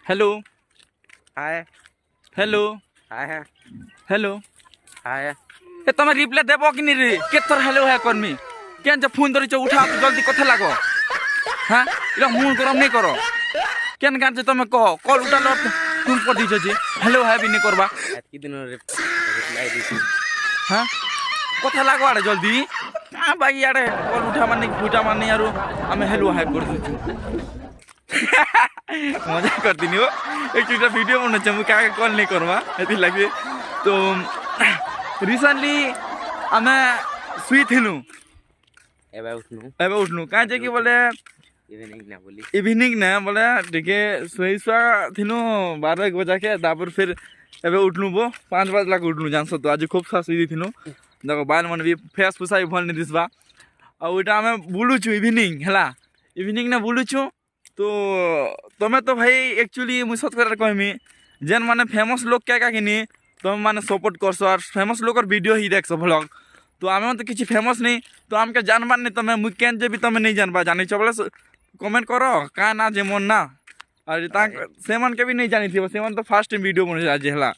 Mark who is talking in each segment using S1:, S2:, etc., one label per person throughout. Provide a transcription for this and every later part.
S1: hello
S2: hi
S1: hello
S2: hi
S1: hello
S2: hi
S1: ए तमे reply देबो कि नहीं रे के तोर हेलो है करमी केन जे फोन धरिच उठा तो जल्दी कथा लागो हां इला मुंह गरम नहीं करो केन गान जे तमे कहो कॉल उठा लो तुम पर दीजो जी हेलो है भी नहीं करबा
S2: एतकी दिन रिप्लाई दी
S1: हां कथा लागो आड़े जल्दी आ भाई आड़े कॉल उठा मारनी यारो हमें हेलो है कर दीजो मजा करती नहीं हो एक वीडियो बना चाहूँ क्या कॉल नहीं करवा ऐसी लगे तो रिसेंटली आमे सुई थिनु एबे उठनु काहे जे कि बोले इवनिंग ना बोले देखे सुई थिनु 12 बजे के तापर फिर एबे उठनु बो 5 बजे लाग उठनु जानसो तो आज खूब सा सुई थिनु देखो बाल मन भी फेस फुसाई भल नहीं दिसबा आ ओटा आमे बुलु छु इवनिंग हला इवनिंग ना बुलु छु तो तुम्हें तो भाई एक्चुअली मुझे सत कर कहमी जेन माने फेमस लोग क्या क्या किनी तुम माने सपोर्ट करसो और फेमस लोग वीडियो ही देखसो व्लॉग तो आमे तो किसी फेमस नहीं तो आमके जानबार नहीं तुम्हें मुझ केन जे भी तुम्हें नहीं जानबा जानी छ बोले कमेंट करो का ना जेमन ना और सेमन के भी नहीं जानी थी सेमन तो फर्स्ट टाइम वीडियो बने आज हला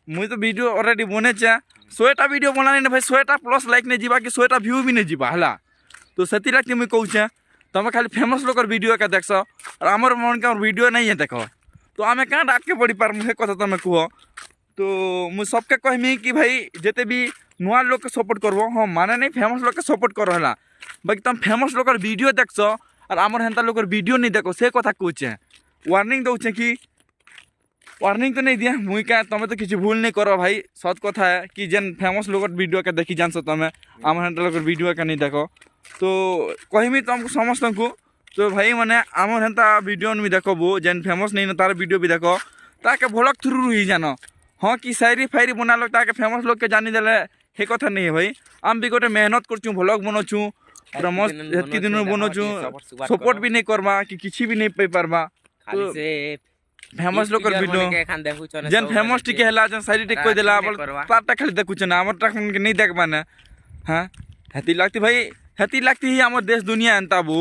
S1: मुझे तो वीडियो ऑलरेडी बने छे 100टा वीडियो बना नहीं भाई 100टा प्लस लाइक नहीं जीवा कि 100टा व्यू भी नहीं जीवा हला तो सती लगती मुझे कहूँ छे तुम खाली फेमस लोग वीडियो का देखस और आमर मन का वीडियो नहीं है देख तो आम क्या डाक के पड़ी पार मुझे कथा तुम कह तो मुझे सबके कहमी कि भाई जिते भी नुआ लोग के सपोर्ट करबो हाँ माने नहीं फेमस लोग के सपोर्ट करो है बाकी तुम फेमस लोग वीडियो देखस और आमर हेन्ता लोग वीडियो नहीं देखो से कथा कहे वार्निंग दौचे कि वार्निंग तो नहीं दिया मुई क्या तुम तो किसी भूल नहीं करो भाई सत कथा है कि जेन फेमस लोग वीडियो के देखी जानस तुम आमर हेन्ता लोग वीडियो के नहीं देखो तो कहमी तुमको समस्त को तो भाई मैंने आमर हेन्ता वीडियो भी देखबो जेन फेमस नहीं ना तार वीडियो भी देखो ताके भलक थ्रू ही जानो हाँ कि शायरी फायरी बना लो ताके फेमस लोग के जानी देले हे कथा नहीं है भाई आम भी गोटे मेहनत करछू व्लॉग बनोछू पूरा मस्त हेतकी दिन बनोछू सपोर्ट भी नहीं करबा कि किछि भी नहीं पाई पारबा तो फेमस लोग वीडियो जेन फेमस टिके हला जेन शायरी टिक कोइ देला बोल तारटा खाली देखुछ ना हमर टा नहीं देखबा ना हां हेती लागती भाई हेती लगती ही हमारे देश दुनिया एंता बो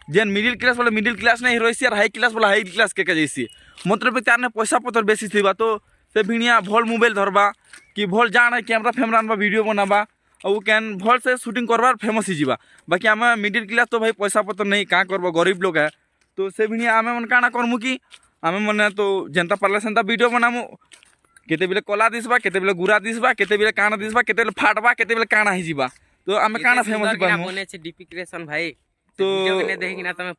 S1: जेन मिडिल क्लास वाला मिडिल क्लास नहीं रही और हाई क्लास वाला हाई क्लास के जैसी मतलब तार ने पैसा पतर बेसी थी तो से भिड़िया भल मोबाइल धरबा कि भल जाना कैमरा फैमरा आनबा वीडियो बनाबा और वो कैन भल से शूटिंग करवा फेमस ही जीवा बाकी आम मिडिल क्लास तो भाई पैसा पतर नहीं क्या करबो गरीब लोग है तो से भिड़िया आम मन काना करमु कि आम मन तो जनता पार्ला सेंता वीडियो बनामु केते बेले कला दिसबा केते बेले गुरा दिसबा केते बेले काना दिसबा केते बेले फाटबा केते बेले काना ही जीवा तो आमे काना फेमस बनमु
S2: बने छे डीपी क्रिएशन भाई तो वीडियो ने देखि ना तमे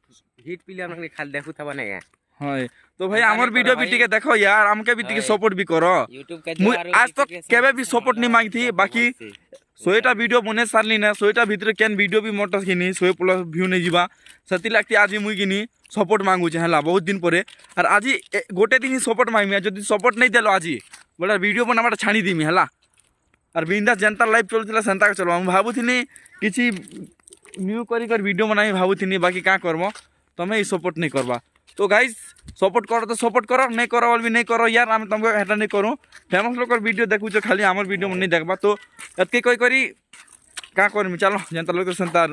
S2: हिट पिले हमके खाली देखु थबा नहीं है हां
S1: तो भाई हमर वीडियो भी टिके देखो यार हमके भी टिके सपोर्ट भी करो
S2: YouTube के
S1: आज तक केबे भी सपोर्ट नहीं मांगी थी बाकी 100टा वीडियो बने सारली ना 100टा भीतर केन वीडियो भी मोटर किनी 100 प्लस व्यू नहीं जीवा सती लगती आज मुई किनी सपोर्ट मांगु छे हला बहुत दिन परे और आज गोटे दिन सपोर्ट मांगमी जदी सपोर्ट नहीं देलो आज बोला वीडियो बनाबाटा छाणी दीमी हला और बिंदास जनता लाइव चलुला सेंता चलो हम भावुनी किसी न्यू कर वीडियो बनाई भावुनी बाकी क्या करबो तुम्हें ही सपोर्ट नहीं करबा तो गाइज सपोर्ट करो तो सपोर्ट करो नहीं करो भी नहीं करो यार आम तुमको हेटा नहीं करूँ फेमस लोग वीडियो देखु खाली आमर वीडियो नहीं देखबा तो एतके कोई करी क्या करमी चलो जनता लोग सेंता